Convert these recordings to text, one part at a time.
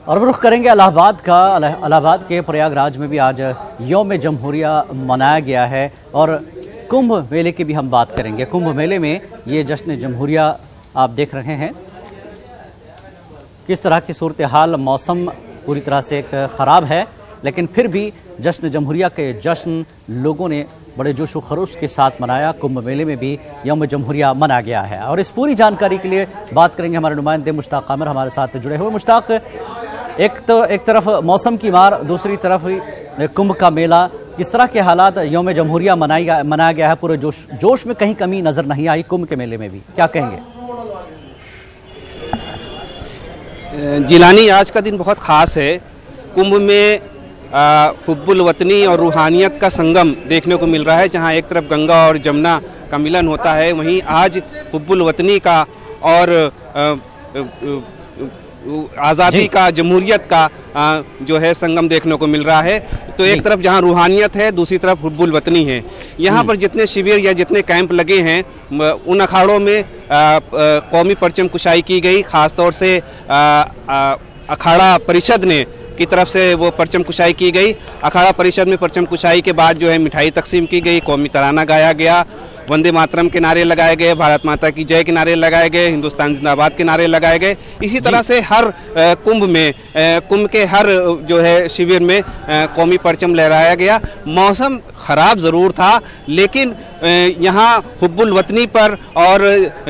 और रुख करेंगे इलाहाबाद का। इलाहाबाद के प्रयागराज में भी आज यौम जमहूरिया मनाया गया है और कुंभ मेले की भी हम बात करेंगे। कुंभ मेले में ये जश्न जमहूरिया आप देख रहे हैं किस तरह की सूरत हाल। मौसम पूरी तरह से ख़राब है, लेकिन फिर भी जश्न जमहूरिया के जश्न लोगों ने बड़े जोश व खरोश के साथ मनाया। कुंभ मेले में भी यौम जमहूरिया मनाया गया है और इस पूरी जानकारी के लिए बात करेंगे हमारे नुमाइंदे मुश्ताक आमिर हमारे साथ जुड़े हुए। मुश्ताक, एक तरफ मौसम की मार, दूसरी तरफ कुंभ का मेला, किस तरह के हालात यौम जमहूरिया मनाया गया है? पूरे जोश में कहीं कमी नजर नहीं आई कुंभ के मेले में भी, क्या कहेंगे? जिलानी, आज का दिन बहुत ख़ास है। कुंभ में हुब्बुल वतनी और रूहानियत का संगम देखने को मिल रहा है। जहां एक तरफ गंगा और जमुना का मिलन होता है, वहीं आज हुब्बुल वतनी का और आज़ादी का, जमहूरियत का जो है संगम देखने को मिल रहा है। तो एक तरफ जहां रूहानियत है, दूसरी तरफ हुब्बुल वतनी है। यहाँ पर जितने शिविर या जितने कैंप लगे हैं, उन अखाड़ों में कौमी परचम कुशाई की गई। ख़ासतौर से अखाड़ा परिषद ने की तरफ से वो परचम कुशाई की गई। अखाड़ा परिषद में परचम कुशाई के बाद जो है मिठाई तकसीम की गई, कौमी तराना गाया गया, वंदे मातरम के नारे लगाए गए, भारत माता की जय के नारे लगाए गए, हिंदुस्तान जिंदाबाद के नारे लगाए गए। इसी तरह से हर कुंभ में, कुंभ के हर जो है शिविर में कौमी परचम लहराया गया। मौसम ख़राब ज़रूर था, लेकिन यहाँ हुब्बुल वतनी पर और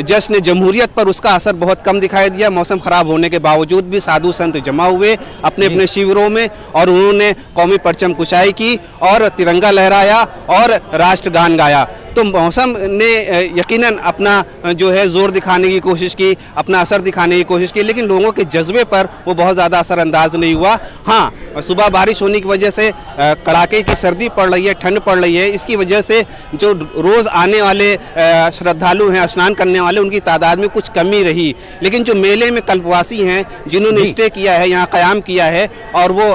जश्न जमहूरियत पर उसका असर बहुत कम दिखाई दिया। मौसम ख़राब होने के बावजूद भी साधु संत जमा हुए अपने अपने शिविरों में और उन्होंने कौमी परचम कुशाई की और तिरंगा लहराया और राष्ट्रगान गाया। तो मौसम ने यकीनन अपना जो है जोर दिखाने की कोशिश की, अपना असर दिखाने की कोशिश की, लेकिन लोगों के जज्बे पर वो बहुत ज़्यादा असरअंदाज नहीं हुआ। हाँ, सुबह बारिश होने की वजह से कड़ाके की सर्दी पड़ रही है, ठंड पड़ रही है। इसकी वजह से जो रोज़ आने वाले श्रद्धालु हैं, स्नान करने वाले, उनकी तादाद में कुछ कमी रही। लेकिन जो मेले में कल्पवासी हैं, जिन्होंने स्टे किया है, यहाँ क़याम किया है और वो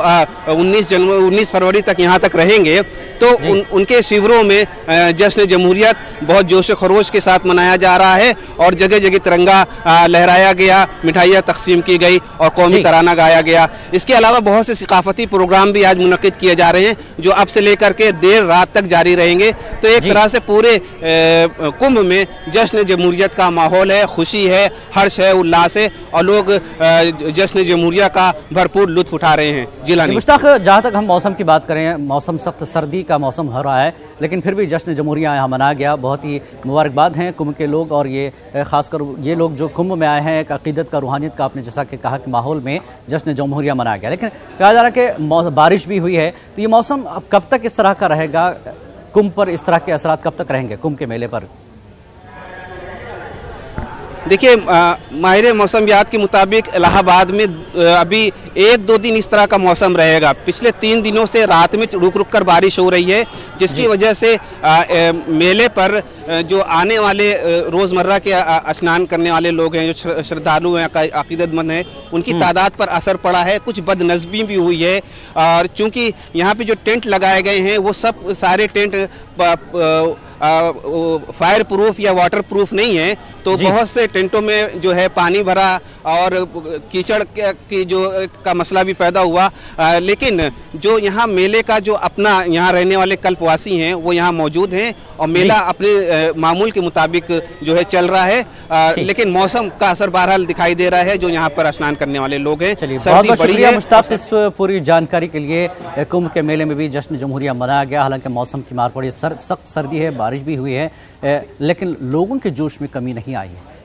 19 फरवरी तक यहाँ तक रहेंगे, तो उनके शिविरों में जश्न जमहूरियत बहुत जोश खरोश के साथ मनाया जा रहा है और जगह जगह तिरंगा लहराया गया, मिठाइयाँ तकसीम की गई और कौमी तराना गाया गया। इसके अलावा बहुत से सकाफती प्रोग्राम भी आज मुनक्किद किए जा रहे हैं, जो अब से लेकर के देर रात तक जारी रहेंगे। तो एक तरह से पूरे कुंभ में जश्न जमहूरियत का माहौल है, खुशी है, हर्ष है, उल्लास है और लोग जश्न जमहूरिया का भरपूर लुत्फ उठा रहे हैं। जिलानी मुश्ताक, जहाँ तक हम मौसम की बात करें, मौसम सख्त सर्दी का मौसम हो रहा है, लेकिन फिर भी जश्न जमहूरिया यहाँ मनाया गया। बहुत ही मुबारकबाद हैं कुंभ के लोग और ये खासकर ये लोग जो कुंभ में आए हैं, एक अकीदत का, रूहानियत का, आपने जैसा कि कहा कि माहौल में जश्न जमहूरिया मनाया गया। लेकिन कहा जा रहा है कि बारिश भी हुई है, तो ये मौसम अब कब तक इस तरह का रहेगा? कुंभ पर इस तरह के असरात कब तक रहेंगे कुंभ के मेले पर? देखिए, माहिर मौसमियात के मुताबिक इलाहाबाद में अभी 1-2 दिन इस तरह का मौसम रहेगा। पिछले 3 दिनों से रात में रुक रुक कर बारिश हो रही है, जिसकी वजह से मेले पर जो आने वाले रोज़मर्रा के स्नान करने वाले लोग हैं, जो श्रद्धालु हैं, अकीदतमंद हैं, उनकी तादाद पर असर पड़ा है। कुछ बदनज़मी भी हुई है और चूँकि यहाँ पे जो टेंट लगाए गए हैं, वो सब सारे टेंट फायर प्रूफ या वाटर प्रूफ नहीं है, तो बहुत से टेंटों में जो है पानी भरा और कीचड़ की जो का मसला भी पैदा हुआ। लेकिन जो यहाँ मेले का जो अपना यहाँ रहने वाले कल्पवासी हैं, वो यहाँ मौजूद हैं और मेला अपने मामूल के मुताबिक जो है चल रहा है। लेकिन मौसम का असर बहरहाल दिखाई दे रहा है जो यहाँ पर स्नान करने वाले लोग हैं। बहुत शुक्रिया मुश्ताक इस पूरी जानकारी के लिए। कुंभ के मेले में भी जश्न जमहूरिया मनाया गया, हालांकि मौसम की मार पड़ी, सख्त सर्दी है, बारिश भी हुई है, लेकिन लोगों के जोश में कमी नहीं आई है।